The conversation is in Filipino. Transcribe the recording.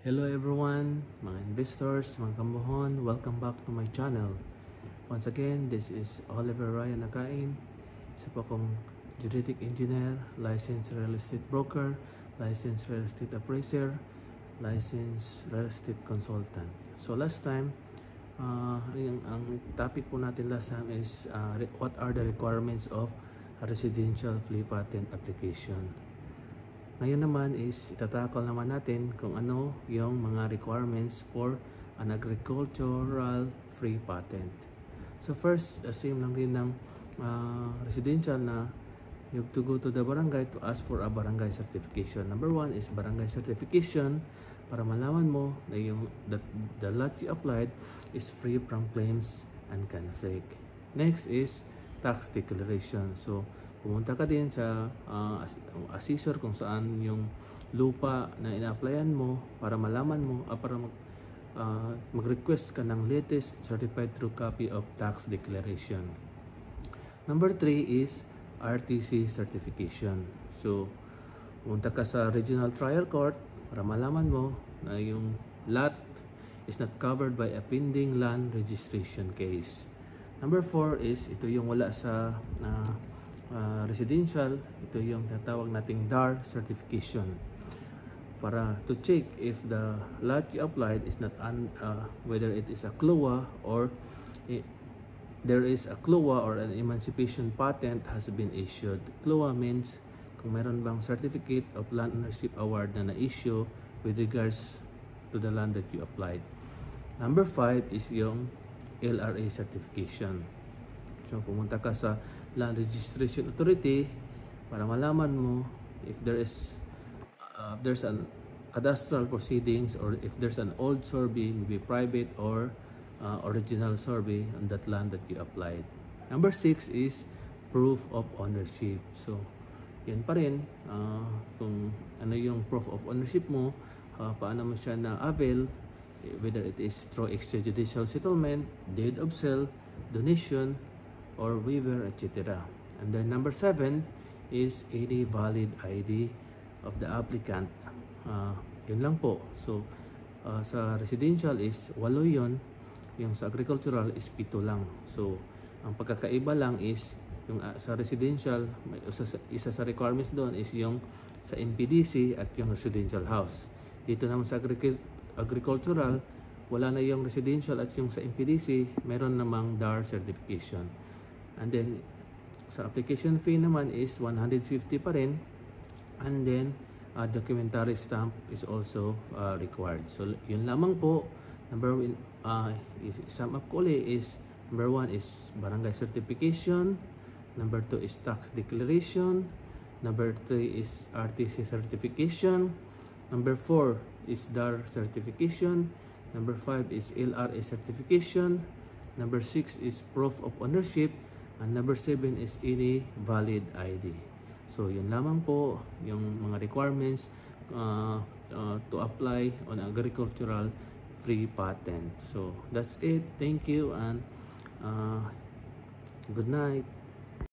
Hello everyone, mga investors, mga kambuhon, welcome back to my channel. Once again, this is Oliver Ryan Nakain. Isa po akong genetic engineer, licensed real estate broker, licensed real estate appraiser, licensed real estate consultant. So last time, ang topic po natin last time is what are the requirements of a residential flea patent application. Ngayon naman is itatakal naman natin kung ano yung mga requirements for an agricultural free patent. So first, same lang din ng residential na you have to go to the barangay to ask for a barangay certification. Number one is barangay certification para malaman mo na yung the lot you applied is free from claims and conflict. Next is tax declaration. So pumunta ka din sa assessor kung saan yung lupa na ina-applyan mo para malaman mo para mag-request ka ng latest certified true copy of tax declaration. Number 3 is RTC certification. So pumunta ka sa regional trial court para malaman mo na yung lot is not covered by a pending land registration case. Number 4 is ito yung wala sa residential, ito yung tatawag nating DAR certification para to check if the lot you applied is not whether it is a CLUA or there is a CLUA or an emancipation patent has been issued. CLUA means kung meron bang certificate of land ownership award na na-issue with regards to the land that you applied. Number 5 is yung LRA certification. So pumunta ka sa Land Registration Authority para malaman mo if there's an cadastral proceedings or if there's an old survey, maybe private or original survey on that land that you applied. Number 6 is proof of ownership. So yan pa rin kung ano yung proof of ownership mo, paano mo siya na-avail, whether it is through extrajudicial settlement, deed of sale, donation, or waiver, etc. And then number 7 is any valid ID of the applicant. Yun lang po. So sa residential is 8 yun, yung sa agricultural is 7 lang. So ang pagkakaiba lang is yung sa residential, isa sa requirements doon is yung sa MPDC at yung residential house. Dito naman sa agricultural, wala na yung residential at yung sa MPDC, meron namang DAR certification. And then sa application fee naman is 150 pa rin, and then documentary stamp is also required. So yun lamang po. Sum up ko ulit is number 1 is barangay certification, number 2 is tax declaration, number 3 is RTC certification, number 4 is DAR certification, number 5 is LRA certification, number 6 is proof of ownership, and number 7 is any valid ID. So yun lamang po yung mga requirements to apply on agricultural free patent. So that's it. Thank you and good night.